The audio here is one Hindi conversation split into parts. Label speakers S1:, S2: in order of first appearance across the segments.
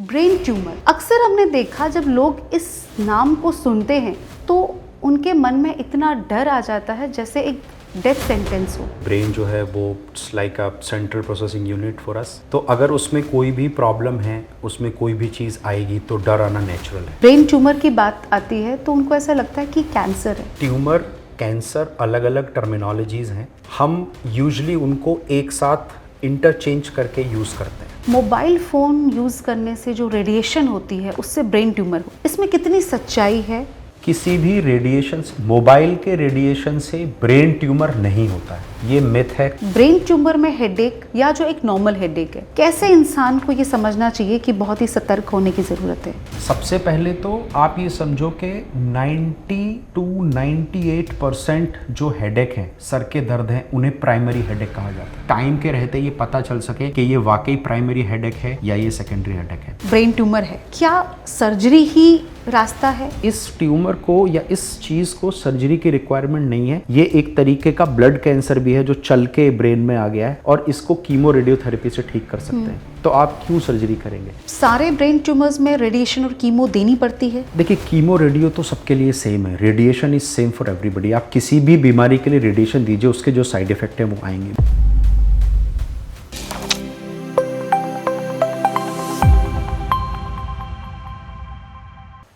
S1: Brain tumour. अक्सर हमने देखा जब लोग इस नाम को सुनते हैं तो उनके मन में इतना डर आ जाता है जैसे एक डेथ सेंटेंस हो।
S2: ब्रेन जो है वो it's like a central processing unit for us. तो अगर उसमें कोई भी प्रॉब्लम है, उसमें कोई भी चीज़ आएगी तो डर आना नेचुरल है।
S1: ब्रेन ट्यूमर की बात आती है तो उनको ऐसा लगता है कि कैंसर है।
S2: ट्यूमर, कैंसर अलग अलग टर्मिनोलॉजीज हैं। हम यूजुअली उनको एक साथ इंटरचेंज करके यूज़ करते हैं।
S1: मोबाइल फ़ोन यूज़ करने से जो रेडिएशन होती है उससे ब्रेन ट्यूमर हो, इसमें कितनी सच्चाई है?
S2: किसी भी रेडिएशन, मोबाइल के रेडिएशन से ब्रेन ट्यूमर नहीं होता है, ये मिथ है।
S1: ब्रेन ट्यूमर में हेडेक या जो एक नॉर्मल हेडेक है, कैसे इंसान को ये समझना चाहिए कि बहुत ही सतर्क होने की ज़रूरत है?
S2: सबसे पहले तो आप ये समझो कि 90 to 98% जो हेडेक हैं, सर के दर्द हैं, उन्हें प्राइमरी हेडेक कहा जाता है। टाइम के रहते ये पता चल सके कि ये वाकई प्राइमरी हेडेक है या ये सेकेंडरी हेडेक है।
S1: ब्रेन ट्यूमर है, क्या सर्जरी ही रास्ता है?
S2: इस ट्यूमर को या इस चीज को सर्जरी की रिक्वायरमेंट नहीं है। ये एक तरीके का ब्लड कैंसर भी है जो चल के ब्रेन में आ गया है और इसको कीमो रेडियोथेरेपी से ठीक कर सकते हैं। तो आप क्यों सर्जरी करेंगे?
S1: सारे ब्रेन ट्यूमर्स में रेडिएशन और कीमो देनी पड़ती है?
S2: देखिए, कीमो रेडियो तो सबके लिए सेम है। Radiation is same for everybody. आप किसी भी बीमारी के लिए रेडिएशन दीजिए, उसके जो साइड इफेक्ट है वो आएंगे।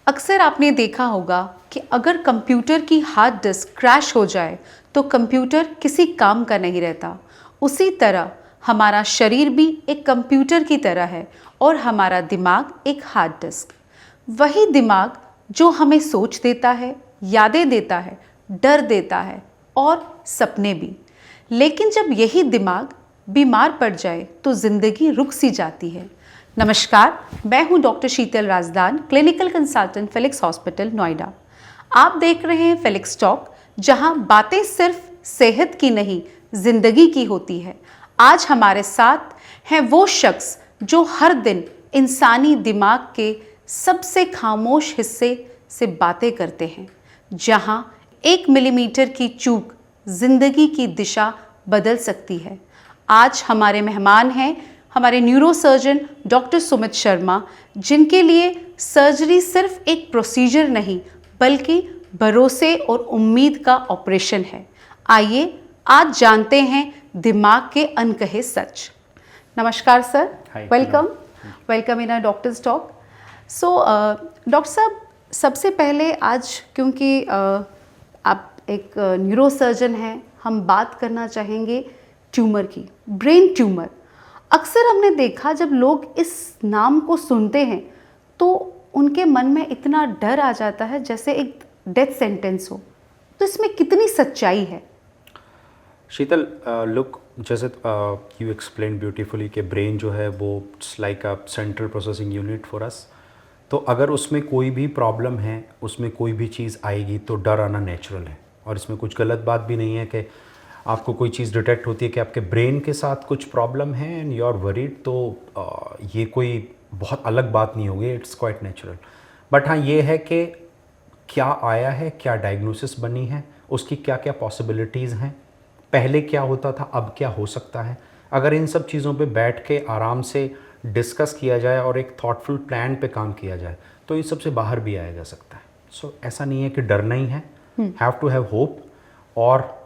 S1: अक्सर आपने देखा होगा कि अगर कंप्यूटर की हार्ड डिस्क क्रैश हो जाए तो कंप्यूटर किसी काम का नहीं रहता। उसी तरह हमारा शरीर भी एक कंप्यूटर की तरह है और हमारा दिमाग एक हार्ड डिस्क। वही दिमाग जो हमें सोच देता है, यादें देता है, डर देता है और सपने भी। लेकिन जब यही दिमाग बीमार पड़ जाए तो ज़िंदगी रुक सी जाती है। नमस्कार, मैं हूं doctor Sheetal Rajdan, clinical consultant Felix hospital Noida. आप देख रहे हैं फेलिक्स टॉक, जहां बातें सिर्फ सेहत की नहीं, जिंदगी की होती है। आज हमारे साथ हैं वो शख्स जो हर दिन इंसानी दिमाग के सबसे खामोश हिस्से से बातें करते हैं, जहां 1 मिलीमीटर की चूक जिंदगी की दिशा बदल सकती है। आज हमारे मेहमान हैं हमारे न्यूरोसर्जन डॉक्टर सुमित शर्मा, जिनके लिए सर्जरी सिर्फ एक प्रोसीजर नहीं बल्कि भरोसे और उम्मीद का ऑपरेशन है। आइए आज जानते हैं दिमाग के अनकहे सच। नमस्कार sir, welcome in a doctor's talk. So doctor साहब, सबसे पहले आज क्योंकि आप एक न्यूरोसर्जन हैं, हम बात करना चाहेंगे ट्यूमर की, ब्रेन ट्यूमर। अक्सर हमने देखा जब लोग इस नाम को सुनते हैं तो उनके मन में इतना डर आ जाता है जैसे एक डेथ सेंटेंस हो। तो इसमें कितनी सच्चाई है?
S2: शीतल, लुक, जैसे यू एक्सप्लेन ब्यूटीफुली कि ब्रेन जो है वो it's like a central processing unit for us. तो अगर उसमें कोई भी प्रॉब्लम है, उसमें कोई भी चीज़ आएगी तो डर आना नेचुरल है। और इसमें कुछ गलत बात भी नहीं है कि आपको कोई चीज़ डिटेक्ट होती है कि आपके ब्रेन के साथ कुछ प्रॉब्लम है एंड यू आर वरीड, तो ये कोई बहुत अलग बात नहीं होगी, इट्स क्वाइट नेचुरल। बट हाँ, ये है कि क्या आया है, क्या डायग्नोसिस बनी है, उसकी क्या क्या पॉसिबिलिटीज़ हैं, पहले क्या होता था, अब क्या हो सकता है। अगर इन सब चीज़ों पे बैठ के आराम से डिस्कस किया जाए और एक थॉटफुल प्लान पे काम किया जाए तो इन सबसे बाहर भी आया जा सकता है। सो ऐसा नहीं है कि डरना ही है, हैव टू हैव होप और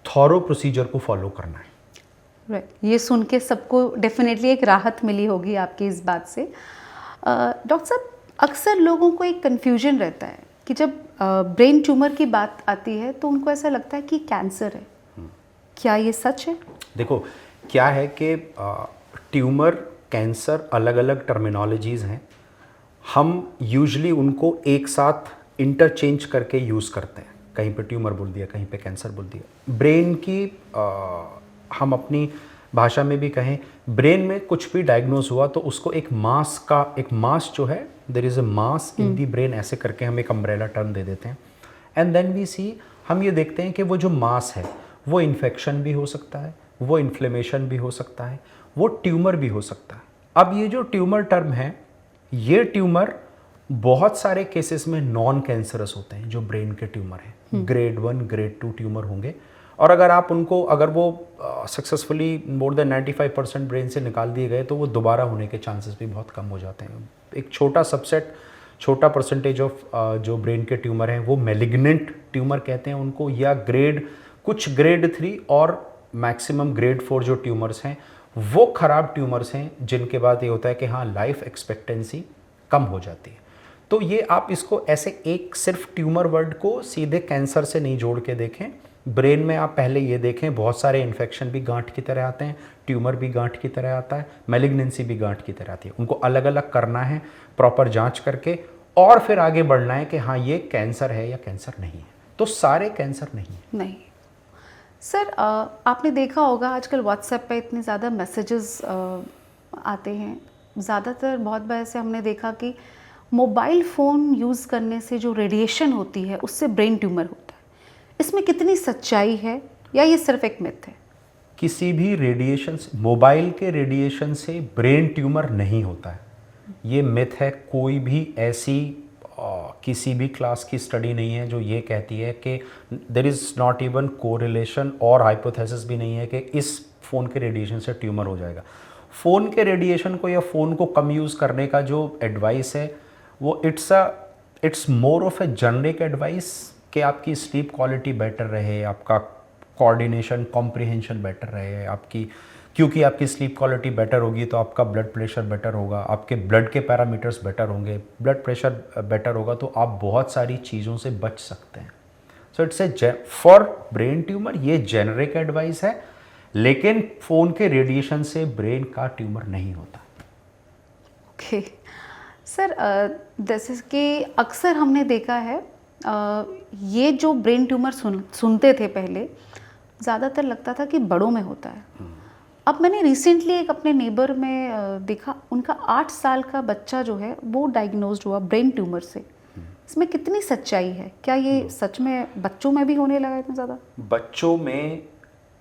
S2: थॉरो प्रोसीजर को फॉलो करना है।
S1: राइट, ये सुन के सबको डेफिनेटली एक राहत मिली होगी आपकी इस बात से। डॉक्टर साहब, अक्सर लोगों को एक कन्फ्यूजन रहता है कि जब ब्रेन ट्यूमर की बात आती है तो उनको ऐसा लगता है कि कैंसर है। क्या ये सच है?
S2: देखो, क्या है कि ट्यूमर, कैंसर अलग अलग टर्मिनोलॉजीज़ हैं। हम यूजुअली उनको एक साथ इंटरचेंज करके यूज़ करते हैं। कहीं पे ट्यूमर बोल दिया, कहीं पे कैंसर बोल दिया। ब्रेन की हम अपनी भाषा में भी कहें, ब्रेन में कुछ भी डायग्नोज हुआ तो उसको एक मास जो है, there is a mass in the brain, ऐसे करके हम एक अम्ब्रेला टर्म दे देते हैं। एंड देन वी सी, हम ये देखते हैं कि वो जो मास है वो इन्फेक्शन भी हो सकता है, वो इन्फ्लेमेशन भी हो सकता है, वो ट्यूमर भी हो सकता है। अब ये जो ट्यूमर टर्म है, ये ट्यूमर बहुत सारे केसेस में नॉन कैंसरस होते हैं। जो ब्रेन के ट्यूमर हैं, ग्रेड 1 ग्रेड 2 ट्यूमर होंगे और अगर आप उनको, अगर वो सक्सेसफुली मोर देन 95% ब्रेन से निकाल दिए गए तो वो दोबारा होने के चांसेस भी बहुत कम हो जाते हैं। एक छोटा सबसेट, छोटा परसेंटेज ऑफ जो ब्रेन के ट्यूमर हैं वो मैलिग्नेंट ट्यूमर कहते हैं उनको, या कुछ ग्रेड 3 और मैक्सिमम ग्रेड 4 जो ट्यूमर्स हैं वो ख़राब ट्यूमर्स हैं, जिनके बाद ये होता है कि हाँ लाइफ एक्सपेक्टेंसी कम हो जाती है। तो ये आप इसको ऐसे एक सिर्फ ट्यूमर वर्ड को सीधे कैंसर से नहीं जोड़ के देखें। ब्रेन में आप पहले ये देखें, बहुत सारे इन्फेक्शन भी गांठ की तरह आते हैं, ट्यूमर भी गांठ की तरह आता है, मैलिग्नेंसी भी गांठ की तरह आती है। उनको अलग अलग करना है प्रॉपर जांच करके, और फिर आगे बढ़ना है कि हाँ ये कैंसर है या कैंसर नहीं है। तो सारे कैंसर नहीं है।
S1: नहीं सर, आपने देखा होगा आजकल व्हाट्सएप पे इतने ज़्यादा मैसेजेस आते हैं। ज़्यादातर बहुत बार से हमने देखा कि मोबाइल फ़ोन यूज़ करने से जो रेडिएशन होती है उससे ब्रेन ट्यूमर होता है। इसमें कितनी सच्चाई है या ये सिर्फ एक मिथ है?
S2: किसी भी रेडिएशन से, मोबाइल के रेडिएशन से ब्रेन ट्यूमर नहीं होता है, ये मिथ है। कोई भी ऐसी किसी भी क्लास की स्टडी नहीं है जो ये कहती है कि there is not even correlation, और हाइपोथेसिस भी नहीं है कि इस फ़ोन के रेडिएशन से ट्यूमर हो जाएगा। फ़ोन के रेडिएशन को या फ़ोन को कम यूज़ करने का जो एडवाइस है वो it's more of A generic advice कि आपकी स्लीप क्वालिटी बेटर रहे, आपका कोऑर्डिनेशन कॉम्प्रिहेंशन बेटर रहे आपकी, क्योंकि आपकी स्लीप क्वालिटी बेटर होगी तो आपका ब्लड प्रेशर बेटर होगा, आपके ब्लड के पैरामीटर्स बेटर होंगे, ब्लड प्रेशर बेटर होगा तो आप बहुत सारी चीज़ों से बच सकते हैं। So it's A for brain tumour ये जेनरिक एडवाइस है, लेकिन फ़ोन के रेडिएशन से ब्रेन का ट्यूमर नहीं होता।
S1: ओके सर, जैसे कि अक्सर हमने देखा है ये जो ब्रेन ट्यूमर सुनते थे पहले, ज़्यादातर लगता था कि बड़ों में होता है। अब मैंने रिसेंटली एक अपने नेबर में देखा, उनका 8 साल का बच्चा जो है वो डायग्नोज्ड हुआ ब्रेन ट्यूमर से। इसमें कितनी सच्चाई है? क्या ये सच में बच्चों में भी होने लगा इतना ज़्यादा?
S2: बच्चों में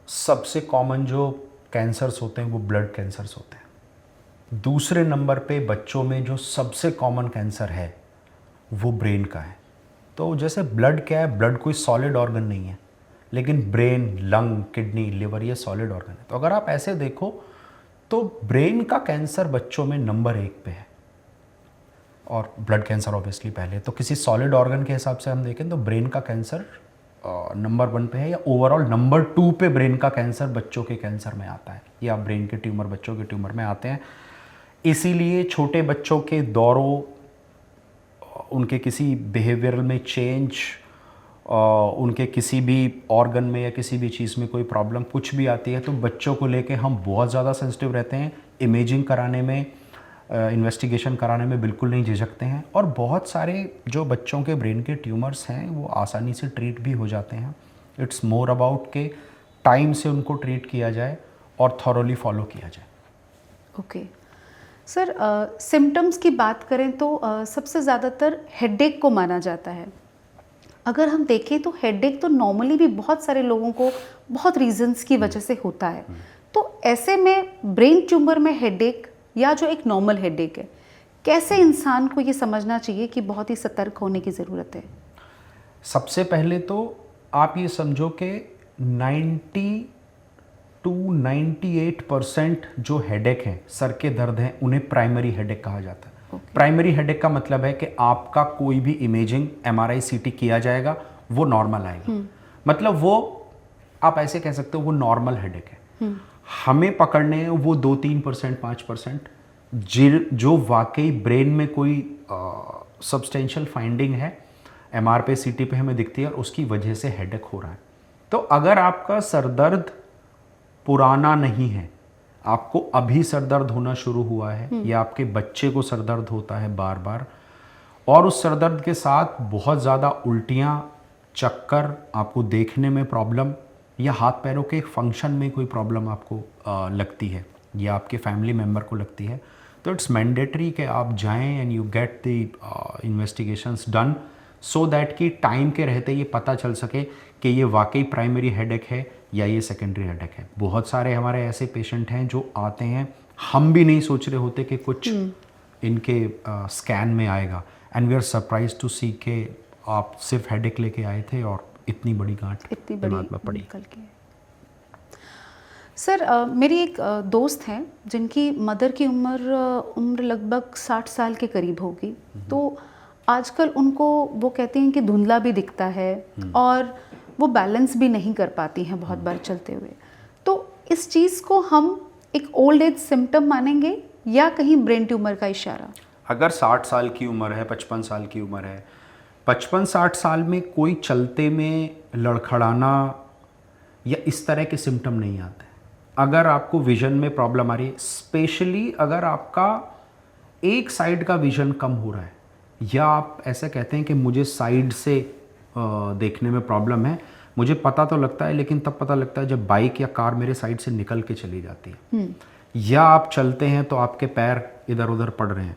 S2: सबसे कॉमन जो कैंसर्स होते हैं वो ब्लड कैंसर्स होते हैं। दूसरे नंबर पे बच्चों में जो सबसे कॉमन कैंसर है वो ब्रेन का है। तो जैसे ब्लड क्या है, ब्लड कोई सॉलिड ऑर्गन नहीं है, लेकिन ब्रेन, लंग, किडनी, लिवर ये सॉलिड ऑर्गन है। तो अगर आप ऐसे देखो तो ब्रेन का कैंसर बच्चों में नंबर 1 पे है और ब्लड कैंसर ऑब्वियसली पहले। तो किसी सॉलिड ऑर्गन के हिसाब से हम देखें तो ब्रेन का कैंसर नंबर 1 पे है, या ओवरऑल नंबर 2 पे ब्रेन का कैंसर बच्चों के कैंसर में आता है, या ब्रेन के ट्यूमर बच्चों के ट्यूमर में आते हैं। इसीलिए छोटे बच्चों के दौरों, उनके किसी बिहेवियरल में चेंज, उनके किसी भी ऑर्गन में या किसी भी चीज़ में कोई प्रॉब्लम कुछ भी आती है तो बच्चों को लेके हम बहुत ज़्यादा सेंसिटिव रहते हैं। इमेजिंग कराने में, इन्वेस्टिगेशन कराने में बिल्कुल नहीं झिझकते हैं, और बहुत सारे जो बच्चों के ब्रेन के ट्यूमर्स हैं वो आसानी से ट्रीट भी हो जाते हैं। इट्स मोर अबाउट के टाइम से उनको ट्रीट किया जाए और थॉरोली फॉलो किया जाए।
S1: ओके सर, सिम्टम्स की बात करें तो सबसे ज़्यादातर हेडेक को माना जाता है। अगर हम देखें तो हेडेक तो नॉर्मली भी बहुत सारे लोगों को बहुत रीजंस की वजह से होता है। तो ऐसे में ब्रेन ट्यूमर में हेडेक या जो एक नॉर्मल हेडेक है, कैसे इंसान को ये समझना चाहिए कि बहुत ही सतर्क होने की ज़रूरत है?
S2: सबसे पहले तो आप ये समझो कि 90 to 98% जो हेडेक हैं, सर के दर्द हैं, उन्हें प्राइमरी हेडेक कहा जाता है। प्राइमरी हेडेक का मतलब है कि आपका कोई भी इमेजिंग, MRI, CT किया जाएगा, वो नॉर्मल आएगा। मतलब वो आप ऐसे कह सकते हो वो नॉर्मल हेडेक है। हमें पकड़ने हैं वो 2-3%, 5% जो वाकई ब्रेन में कोई सब्सटेंशियल फाइंडिंग है, MR पे, CT पे हमें दिखती है और उसकी वजह से हेडेक हो रहा है। तो अगर आपका सरदर्द पुराना नहीं है, आपको अभी सरदर्द होना शुरू हुआ है, या आपके बच्चे को सरदर्द होता है बार बार, और उस सरदर्द के साथ बहुत ज़्यादा उल्टियाँ, चक्कर, आपको देखने में प्रॉब्लम, या हाथ पैरों के फंक्शन में कोई प्रॉब्लम आपको लगती है, या आपके फैमिली मेम्बर को लगती है, तो इट्स मैंडेटरी कि आप जाएं and you get the investigations done, so that कि टाइम के रहते ये पता चल सके कि ये वाकई प्राइमरी हेडेक है या ये सेकेंडरी हेडेक है। बहुत सारे हमारे ऐसे पेशेंट हैं जो आते हैं, हम भी नहीं सोच रहे होते कि कुछ इनके स्कैन में आएगा, and we are surprise to see के आप सिर्फ हेडेक लेके आए थे और इतनी बड़ी गांठ
S1: इतनी
S2: दिमाग में
S1: बड़ी
S2: पड़ी।
S1: निकल के। सर मेरी एक दोस्त हैं जिनकी मदर की उम्र लगभग 60 साल के करीब होगी। तो आजकल उनको वो कहती हैं कि धुंधला भी दिखता है और वो बैलेंस भी नहीं कर पाती हैं बहुत बार चलते हुए। तो इस चीज़ को हम एक ओल्ड एज सिम्टम मानेंगे या कहीं ब्रेन ट्यूमर का इशारा?
S2: अगर 60 साल की उम्र है, 55 साल की उम्र है, 55-60 साल में कोई चलते में लड़खड़ाना या इस तरह के सिम्टम नहीं आते। अगर आपको विजन में प्रॉब्लम आ रही है, स्पेशली अगर आपका एक साइड का विजन कम हो रहा है, या आप ऐसा कहते हैं कि मुझे साइड से देखने में प्रॉब्लम है, मुझे पता तो लगता है लेकिन तब पता लगता है जब बाइक या कार मेरे साइड से निकल के चली जाती है, या आप चलते हैं तो आपके पैर इधर उधर पड़ रहे हैं।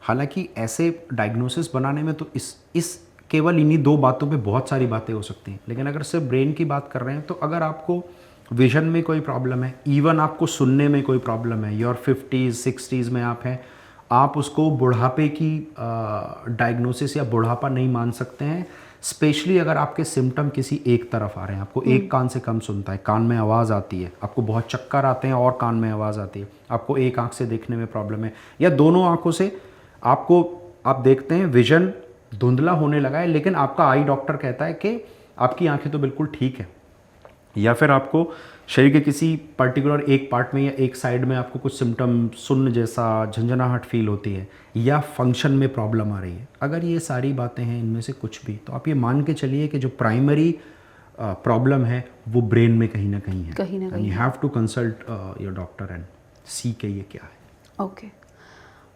S2: हालांकि ऐसे डायग्नोसिस बनाने में तो इस केवल इन्हीं दो बातों पे बहुत सारी बातें हो सकती हैं, लेकिन अगर सिर्फ ब्रेन की बात कर रहे हैं तो अगर आपको विजन में कोई प्रॉब्लम है, इवन आपको सुनने में कोई प्रॉब्लम है, योर 50s 60s में आप हैं, आप उसको बुढ़ापे की डायग्नोसिस या बुढ़ापा नहीं मान सकते हैं। स्पेशली अगर आपके सिम्टम किसी एक तरफ आ रहे हैं, आपको एक कान से कम सुनता है, कान में आवाज़ आती है, आपको बहुत चक्कर आते हैं और कान में आवाज़ आती है, आपको एक आंख से देखने में प्रॉब्लम है, या दोनों आंखों से आप देखते हैं विजन धुंधला होने लगा है, लेकिन आपका आई डॉक्टर कहता है कि आपकी आंखें तो बिल्कुल ठीक है, या फिर आपको शरीर के किसी पर्टिकुलर एक पार्ट में या एक साइड में आपको कुछ सिम्टम सुन्न जैसा झंझनाहट फील होती है, या फंक्शन में प्रॉब्लम आ रही है। अगर ये सारी बातें हैं, इनमें से कुछ भी, तो आप ये मान के चलिए कि जो प्राइमरी प्रॉब्लम है वो ब्रेन में कहीं ना कहीं है।
S1: कहीं ना कहीं
S2: you have to consult your doctor and see के ये क्या है।
S1: ओके।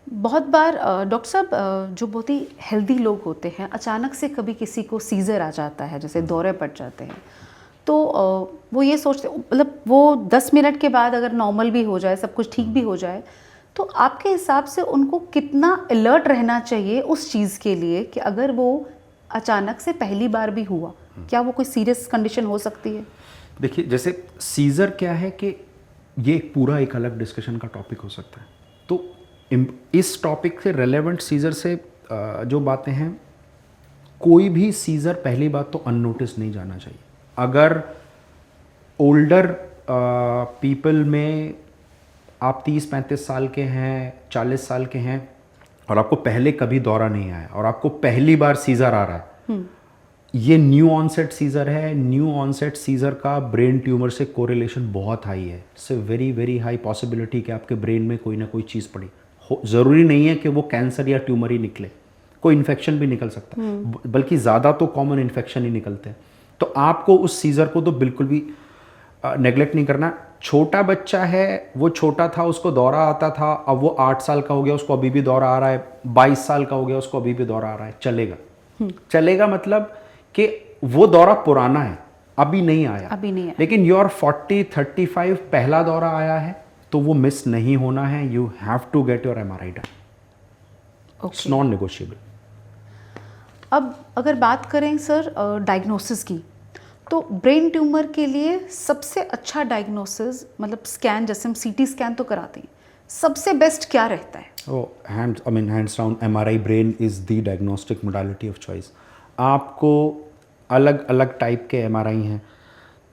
S1: बहुत बार डॉक्टर साहब जो बहुत ही हेल्दी लोग होते हैं, अचानक से कभी किसी को सीज़र आ जाता है, जैसे दौरे पड़ जाते हैं, तो वो ये सोचते, मतलब वो 10 मिनट के बाद अगर नॉर्मल भी हो जाए, सब कुछ ठीक भी हो जाए, तो आपके हिसाब से उनको कितना अलर्ट रहना चाहिए उस चीज़ के लिए कि अगर वो अचानक से पहली बार भी हुआ, क्या वो कोई सीरियस कंडीशन हो सकती है?
S2: देखिए, जैसे सीज़र क्या है कि ये पूरा एक अलग डिस्कशन का टॉपिक हो सकता है। तो इस टॉपिक से रेलेवेंट सीज़र से जो बातें हैं, कोई भी सीज़र पहली बात तो अननोटिस नहीं जाना चाहिए। अगर ओल्डर पीपल में आप 30-35 साल के हैं, 40 साल के हैं, और आपको पहले कभी दौरा नहीं आया और आपको पहली बार सीज़र आ रहा है, ये न्यू ऑनसेट सीज़र है। न्यू ऑनसेट सीज़र का ब्रेन ट्यूमर से कोरिलेशन बहुत हाई है। इससे वेरी वेरी हाई पॉसिबिलिटी कि आपके ब्रेन में कोई ना कोई चीज़ पड़ी हो। ज़रूरी नहीं है कि वो कैंसर या ट्यूमर ही निकले, कोई इन्फेक्शन भी निकल सकता है, बल्कि ज़्यादा तो कॉमन इन्फेक्शन ही निकलते हैं। तो आपको उस सीज़र को तो बिल्कुल भी नेगलेक्ट नहीं करना। छोटा बच्चा है, वो छोटा था, उसको दौरा आता था, अब वो 8 साल का हो गया, उसको अभी भी दौरा आ रहा है, 22 साल का हो गया, उसको अभी भी दौरा आ रहा है, चलेगा। चलेगा मतलब कि वो दौरा पुराना है, अभी नहीं आया। लेकिन योर 40-35 पहला दौरा आया है, तो वो मिस नहीं होना है। You have to get your MRI done, it's non negotiable.
S1: अब अगर बात करें सर डायग्नोसिस की, तो ब्रेन ट्यूमर के लिए सबसे अच्छा डायग्नोसिस, मतलब स्कैन, जैसे हम CT स्कैन तो कराते हैं, सबसे बेस्ट क्या रहता है?
S2: Hands down MRI brain is the diagnostic modality of choice. आपको अलग अलग टाइप के MRI हैं,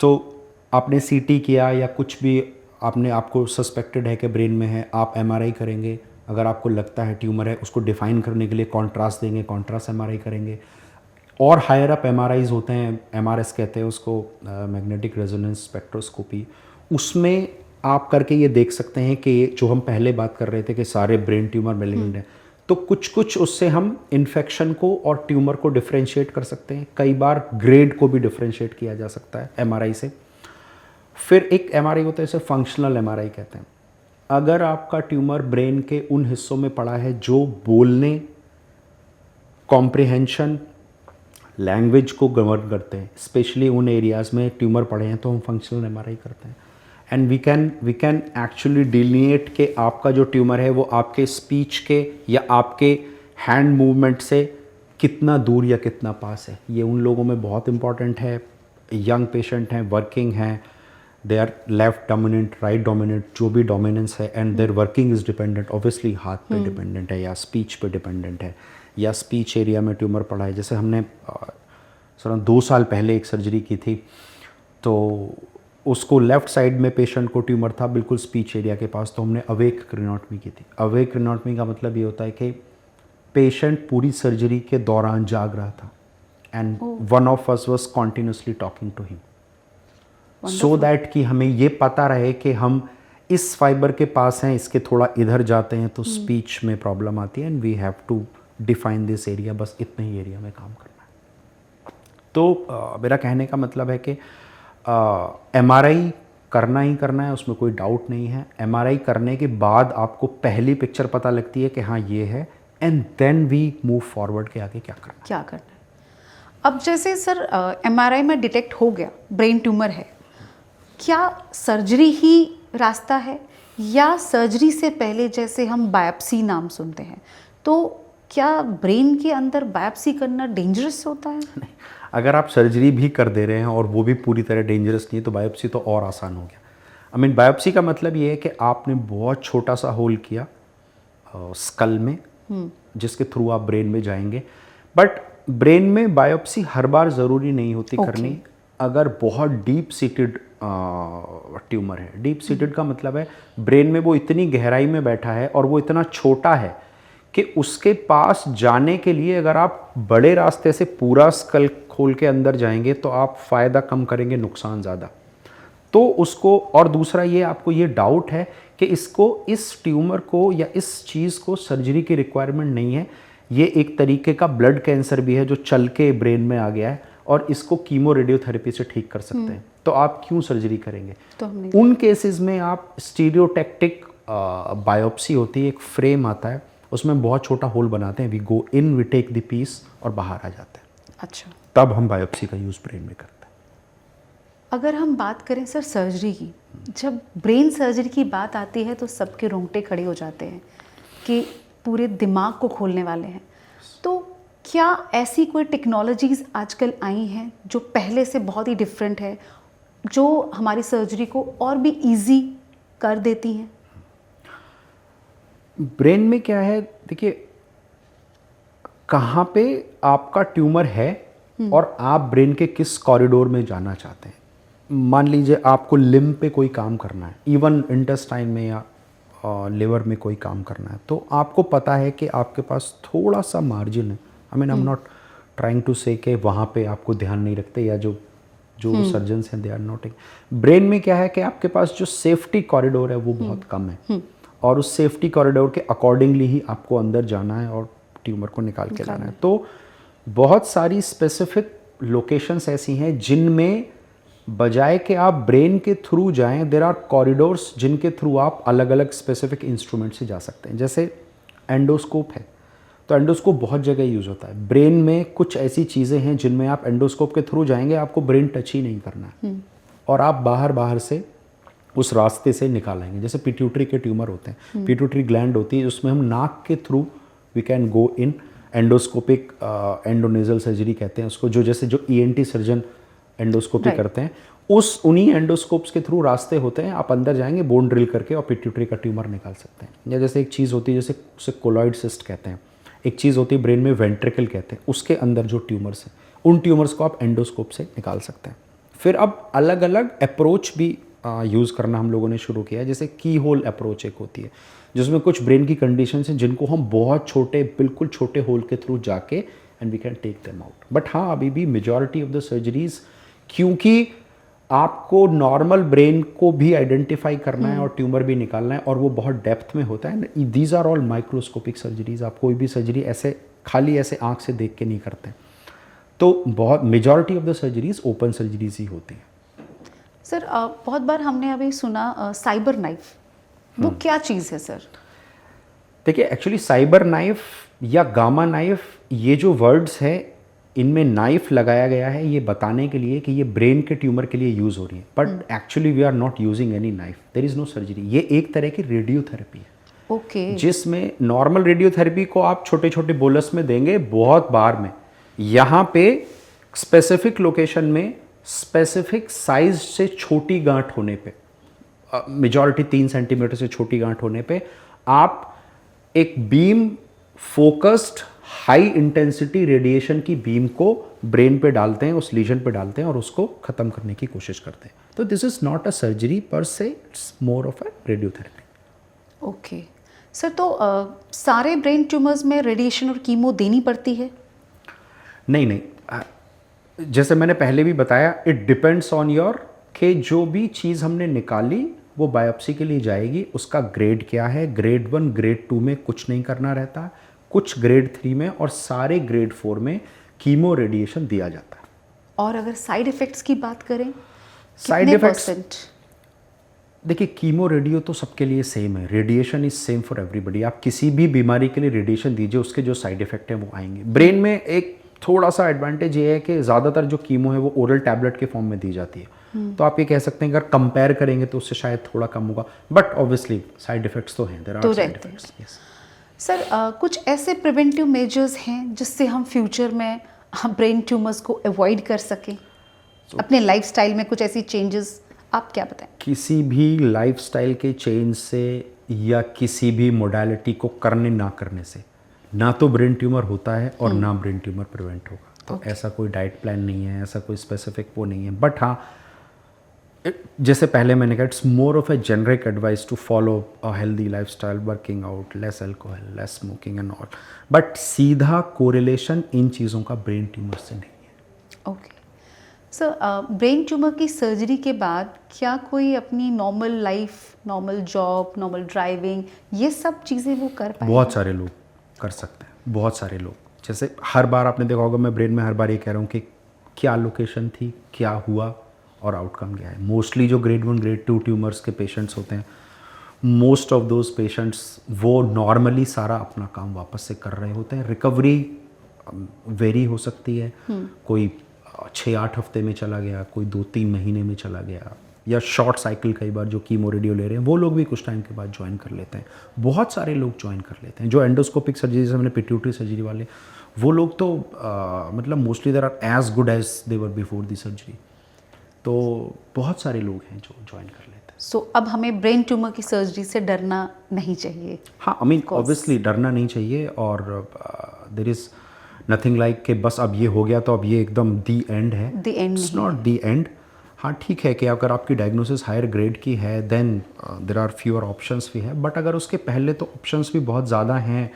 S2: तो आपने CT किया या कुछ भी आपको सस्पेक्टेड है कि ब्रेन में है, आप MRI करेंगे। अगर आपको लगता है ट्यूमर है, उसको डिफाइन करने के लिए कॉन्ट्रास्ट देंगे, कॉन्ट्रास्ट MRI करेंगे। और हायर अप MRIs होते हैं, MRS कहते हैं उसको, मैग्नेटिक रेजोनेंस स्पेक्ट्रोस्कोपी। उसमें आप करके ये देख सकते हैं कि जो हम पहले बात कर रहे थे कि सारे ब्रेन ट्यूमर मैलिग्नेंट हैं, तो कुछ कुछ उससे हम इन्फेक्शन को और ट्यूमर को डिफ्रेंशिएट कर सकते हैं। कई बार ग्रेड को भी डिफ्रेंशिएट किया जा सकता है MRI से। फिर एक MRI होता है, इसे फंक्शनल MRI कहते हैं। अगर आपका ट्यूमर ब्रेन के उन हिस्सों में पड़ा है जो बोलने, कॉम्प्रिहेंशन, लैंग्वेज को गवर्न करते हैं, स्पेशली उन एरियाज़ में ट्यूमर पड़े हैं, तो हम फंक्शनल MRI करते हैं। And we can actually delineate कि आपका जो ट्यूमर है वो आपके स्पीच के या आपके हैंड मूवमेंट से कितना दूर या कितना पास है। ये उन लोगों में बहुत इंपॉर्टेंट है। यंग पेशेंट हैं, वर्किंग हैं, they are left dominant, right dominant, जो भी डोमिनेंस है, and their working is dependent, obviously हाथ पे डिपेंडेंट है या स्पीच पे डिपेंडेंट है, या स्पीच एरिया में ट्यूमर पड़ा है। जैसे हमने सर 2 साल पहले एक सर्जरी की थी, तो उसको लेफ़्ट साइड में पेशेंट को ट्यूमर था, बिल्कुल स्पीच एरिया के पास। तो हमने अवेक क्रेनियोटमी की थी। अवेक क्रेनियोटमी का मतलब ये होता है कि पेशेंट पूरी सर्जरी के दौरान जाग रहा था and one of us was continuously talking to him so that कि हमें ये पता रहे कि हम इस फाइबर के पास हैं, इसके थोड़ा इधर जाते हैं तो स्पीच में प्रॉब्लम आती है and we have to define this area, बस इतने ही एरिया में काम करना है। तो मेरा कहने का मतलब है कि MRI करना ही करना है, उसमें कोई डाउट नहीं है। MRI करने के बाद आपको पहली पिक्चर पता लगती है कि हाँ ये है, and then we move forward के आगे क्या करना
S1: है। अब जैसे सर MRI में डिटेक्ट हो गया ब्रेन ट्यूमर है, क्या सर्जरी ही रास्ता है या सर्जरी से पहले जैसे हम बायोप्सी नाम सुनते हैं, तो क्या ब्रेन के अंदर बायोप्सी करना डेंजरस होता है?
S2: नहीं, अगर आप सर्जरी भी कर दे रहे हैं और वो भी पूरी तरह डेंजरस नहीं है तो बायोप्सी तो और आसान हो गया। बायोप्सी का मतलब ये है कि आपने बहुत छोटा सा होल किया स्कल में, जिसके थ्रू आप ब्रेन में जाएंगे। बट ब्रेन में बायोप्सी हर बार ज़रूरी नहीं होती करनी, अगर बहुत डीप सीटेड ट्यूमर है। डीप सीटेड का मतलब है ब्रेन में वो इतनी गहराई में बैठा है और वो इतना छोटा है कि उसके पास जाने के लिए अगर आप बड़े रास्ते से पूरा स्कल खोल के अंदर जाएंगे तो आप फ़ायदा कम करेंगे, नुकसान ज़्यादा। तो उसको, और दूसरा ये आपको ये डाउट है कि इसको, इस ट्यूमर को या इस चीज़ को सर्जरी की रिक्वायरमेंट नहीं है, ये एक तरीके का ब्लड कैंसर भी है जो चल के ब्रेन में आ गया है और इसको कीमो रेडियोथेरेपी से ठीक कर सकते हैं, तो आप क्यों सर्जरी करेंगे?
S1: तो
S2: उन केसेस में आप स्टीरियोटैक्टिक बायोप्सी होती है, एक फ्रेम आता है, उसमें बहुत छोटा होल बनाते हैं, we go in, we take the piece और बाहर आ जाते हैं।
S1: अच्छा,
S2: तब हम बायोप्सी का यूज़ ब्रेन में करते हैं।
S1: अगर हम बात करें सर सर्जरी की, जब ब्रेन सर्जरी की बात आती है तो सबके रोंगटे खड़े हो जाते हैं कि पूरे दिमाग को खोलने वाले हैं। तो क्या ऐसी कोई टेक्नोलॉजीज़ आजकल आई हैं जो पहले से बहुत ही डिफरेंट है, जो हमारी सर्जरी को और भी इजी कर देती हैं?
S2: ब्रेन में क्या है, देखिए कहाँ पे आपका ट्यूमर है और आप ब्रेन के किस कॉरिडोर में जाना चाहते हैं। मान लीजिए आपको लिम्ब पे कोई काम करना है, इवन इंटेस्टाइन में या लिवर में कोई काम करना है, तो आपको पता है कि आपके पास थोड़ा सा मार्जिन है। I am not trying to say कि वहाँ पे आपको ध्यान नहीं रखते या जो सर्जन्स हैं दे आर नॉट। ब्रेन में क्या है कि आपके पास जो सेफ्टी कॉरिडोर है वो बहुत कम है और उस सेफ्टी कॉरिडोर के अकॉर्डिंगली ही आपको अंदर जाना है और ट्यूमर को निकाल के लाना है। तो बहुत सारी स्पेसिफिक लोकेशंस ऐसी हैं जिनमें बजाय कि आप ब्रेन के थ्रू जाएं, देयर आर कॉरिडोर्स जिनके थ्रू आप अलग अलग स्पेसिफिक इंस्ट्रूमेंट से जा सकते हैं। जैसे एंडोस्कोप है, तो एंडोस्कोप बहुत जगह यूज़ होता है। ब्रेन में कुछ ऐसी चीज़ें हैं जिनमें आप एंडोस्कोप के थ्रू जाएंगे, आपको ब्रेन टच ही नहीं करना है और आप बाहर से उस रास्ते से निकालेंगे। जैसे पिट्यूटरी के ट्यूमर होते हैं, पिट्यूटरी ग्लैंड होती है, उसमें हम नाक के through we can go in, endoscopic endonasal surgery कहते हैं उसको, जो जैसे जो ENT सर्जन एंडोस्कोपी करते हैं, उन्हीं एंडोस्कोप्स के थ्रू रास्ते होते हैं, आप अंदर जाएंगे बोन ड्रिल करके और पिट्यूटरी का ट्यूमर निकाल सकते हैं। या जैसे एक चीज़ होती है जैसे उसे कोलॉइड सिस्ट कहते हैं, एक चीज़ होती है ब्रेन में वेंट्रिकल कहते हैं, उसके अंदर जो ट्यूमर्स हैं उन ट्यूमर्स को आप एंडोस्कोप से निकाल सकते हैं। फिर अब अलग अलग अप्रोच भी यूज़ करना हम लोगों ने शुरू किया है। जैसे की होल अप्रोच एक होती है जिसमें कुछ ब्रेन की कंडीशंस हैं जिनको हम बहुत छोटे, बिल्कुल छोटे होल के थ्रू जाके and we can take them out. But हाँ, अभी भी मेजॉरिटी ऑफ द सर्जरीज, क्योंकि आपको नॉर्मल ब्रेन को भी आइडेंटिफाई करना है और ट्यूमर भी निकालना है और वो बहुत डेप्थ में होता है। These are all microscopic surgeries. आप कोई भी सर्जरी ऐसे खाली ऐसे आँख से देख के नहीं करते, तो बहुत majority of the surgeries open surgeries ही होती हैं।
S1: सर बहुत बार हमने अभी सुना साइबर नाइफ, वो क्या चीज़ है सर?
S2: देखिए एक्चुअली साइबर नाइफ या गामा नाइफ, ये जो वर्ड्स है इनमें नाइफ लगाया गया है ये बताने के लिए कि ये ब्रेन के ट्यूमर के लिए यूज़ हो रही है, but actually we are not using any knife, there is no surgery. ये एक तरह की रेडियोथेरेपी है,
S1: ओके,
S2: जिसमें नॉर्मल रेडियोथेरेपी को आप छोटे छोटे बोलस में देंगे बहुत बार में, यहाँ पे स्पेसिफिक लोकेशन में स्पेसिफिक साइज से छोटी गांठ होने पे, मेजॉरिटी 3 सेंटीमीटर से छोटी गांठ होने पे आप एक beam focused high intensity radiation की बीम को ब्रेन पे डालते हैं, उस लीजन पे डालते हैं और उसको ख़त्म करने की कोशिश करते हैं। तो this is not a surgery पर से, it's more of a radiotherapy.
S1: Okay sir, तो सारे ब्रेन ट्यूमर्स में रेडिएशन और कीमो देनी पड़ती है?
S2: नहीं, जैसे मैंने पहले भी बताया, इट डिपेंड्स ऑन योर कि जो भी चीज़ हमने निकाली वो बायोप्सी के लिए जाएगी, उसका ग्रेड क्या है। ग्रेड 1 ग्रेड 2 में कुछ नहीं करना रहता, कुछ ग्रेड 3 में और सारे ग्रेड 4 में कीमो रेडिएशन दिया जाता है।
S1: और अगर साइड इफ़ेक्ट्स की बात करें,
S2: साइड
S1: कितने
S2: इफेक्ट्स,
S1: परसेंट?
S2: देखिए कीमो रेडियो तो सबके लिए सेम है, radiation is same for everybody. आप किसी भी बीमारी के लिए रेडिएशन दीजिए, उसके जो साइड इफेक्ट हैं वो आएंगे। ब्रेन में एक थोड़ा सा एडवांटेज ये है कि ज़्यादातर जो कीमो है वो ओरल टैबलेट के फॉर्म में दी जाती है, तो आप ये कह सकते हैं अगर कंपेयर करेंगे तो उससे शायद थोड़ा कम होगा, बट ऑब्वियसली साइड इफेक्ट्स तो हैं, there are side effects. Yes
S1: sir, कुछ ऐसे प्रिवेंटिव मेजर्स हैं जिससे हम फ्यूचर में ब्रेन ट्यूमर्स को अवॉइड कर सकें? अपने लाइफस्टाइल में कुछ ऐसी चेंजेस आप क्या बताएं?
S2: किसी भी लाइफस्टाइल के चेंज से या किसी भी मोडालिटी को करने ना करने से ना तो ब्रेन ट्यूमर होता है और ना ब्रेन ट्यूमर प्रिवेंट होगा। तो ऐसा कोई डाइट प्लान नहीं है, ऐसा कोई स्पेसिफिक वो नहीं है, बट हाँ जैसे पहले मैंने कहा, it's more of a generic advice to follow a healthy lifestyle, working out, less alcohol, less smoking and all, but सीधा कोरिलेशन इन चीज़ों का ब्रेन ट्यूमर से नहीं है।
S1: ओके सर, ब्रेन ट्यूमर की सर्जरी के बाद क्या कोई अपनी normal life, normal job, normal driving, ये सब चीज़ें वो कर पाए?
S2: बहुत सारे लोग कर सकते हैं, बहुत सारे लोग। जैसे हर बार आपने देखा होगा, मैं ब्रेन में हर बार ये कह रहा हूँ कि क्या लोकेशन थी, क्या हुआ और आउटकम क्या है। मोस्टली जो ग्रेड 1 ग्रेड 2 ट्यूमर्स के पेशेंट्स होते हैं, मोस्ट ऑफ दोज पेशेंट्स वो नॉर्मली सारा अपना काम वापस से कर रहे होते हैं। रिकवरी वेरी हो सकती है, कोई 6-8 हफ्ते में चला गया, कोई 2-3 महीने में चला गया, या शॉर्ट साइकिल कई बार जो कीमो रेडियो ले रहे हैं वो लोग भी कुछ टाइम के बाद ज्वाइन कर लेते हैं। बहुत सारे लोग ज्वाइन कर लेते हैं जो एंडोस्कोपिक सर्जरी, जैसे मैंने पिट्यूटरी सर्जरी वाले, वो लोग तो मतलब mostly there are as good as they were before the surgery. तो बहुत सारे लोग हैं जो ज्वाइन कर लेते हैं।
S1: सो अब हमें ब्रेन ट्यूमर की सर्जरी से डरना नहीं चाहिए?
S2: हाँ, आई मीन ऑब्वियसली डरना नहीं चाहिए, और देर इज़ नथिंग लाइक कि बस अब ये हो गया तो अब ये एकदम दी एंड है।
S1: The end
S2: it's not the and. हाँ ठीक है कि अगर आपकी डायग्नोसिस हायर ग्रेड की है then there are fewer options भी है, बट अगर उसके पहले तो ऑप्शंस भी बहुत ज़्यादा हैं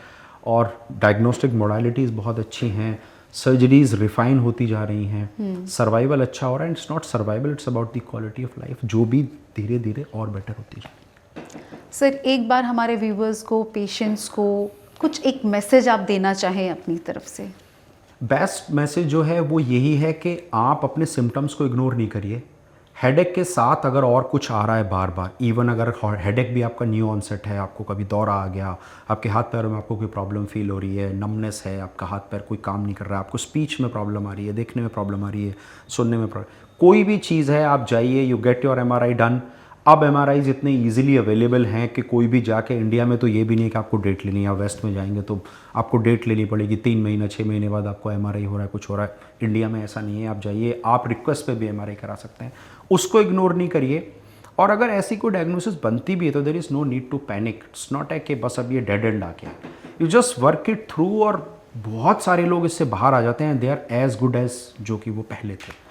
S2: और डायग्नोस्टिक मोडालिटीज़ बहुत अच्छी हैं, सर्जरीज रिफाइन होती जा रही हैं, सर्वाइवल अच्छा हो रहा है। It's not survival, it's about the quality of life, जो भी धीरे धीरे और बेटर होती जाए।
S1: सर, एक बार हमारे व्यूवर्स को, पेशेंट्स को कुछ एक मैसेज आप देना चाहें अपनी तरफ से?
S2: बेस्ट मैसेज जो है वो यही है कि आप अपने सिम्टम्स को इग्नोर नहीं करिए। हेडेक के साथ अगर और कुछ आ रहा है बार बार, इवन अगर हेडेक भी आपका न्यू ऑनसेट है, आपको कभी दौरा आ गया, आपके हाथ पैरों में आपको कोई प्रॉब्लम फील हो रही है, नमनेस है, आपका हाथ पैर कोई काम नहीं कर रहा है, आपको स्पीच में प्रॉब्लम आ रही है, देखने में प्रॉब्लम आ रही है, सुनने में प्रॉब्लम, कोई भी चीज़ है, आप जाइए, you get your MRI done. अब MRIs इतने ईजिली अवेलेबल हैं कि कोई भी जाके, इंडिया में तो ये भी नहीं कि आपको डेट लेनी है, आप वेस्ट में जाएंगे तो आपको डेट लेनी पड़ेगी, 3 महीना 6 महीने बाद आपको MRI हो रहा है, कुछ हो रहा है। इंडिया में ऐसा नहीं है, आप जाइए, आप रिक्वेस्ट पे भी MRI करा सकते हैं, उसको इग्नोर नहीं करिए। और अगर ऐसी कोई डायग्नोसिस बनती भी है तो there is no need to panic. It's not है कि बस अब ये डेड एंड आ गया, you just work it through, और बहुत सारे लोग इससे बाहर आ जाते हैं, they are as good as जो कि वो पहले थे।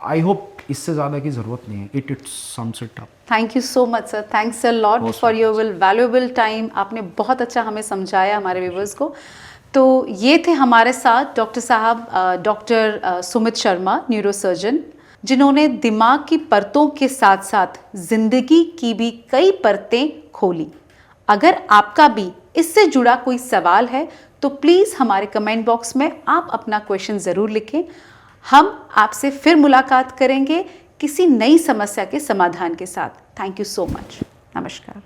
S2: आई होप इससे ज़्यादा की ज़रूरत नहीं है। It sums it up.
S1: Thank you so much sir, thanks a lot for your valuable time. आपने बहुत अच्छा हमें समझाया, हमारे व्यूवर्स को। तो ये थे हमारे साथ डॉक्टर साहब, डॉक्टर सुमित शर्मा, न्यूरोसर्जन, जिन्होंने दिमाग की परतों के साथ साथ जिंदगी की भी कई परतें खोली। अगर आपका भी इससे जुड़ा कोई सवाल है तो प्लीज़ हमारे कमेंट बॉक्स में आप अपना क्वेश्चन ज़रूर लिखें। हम आपसे फिर मुलाकात करेंगे किसी नई समस्या के समाधान के साथ। Thank you so much. नमस्कार।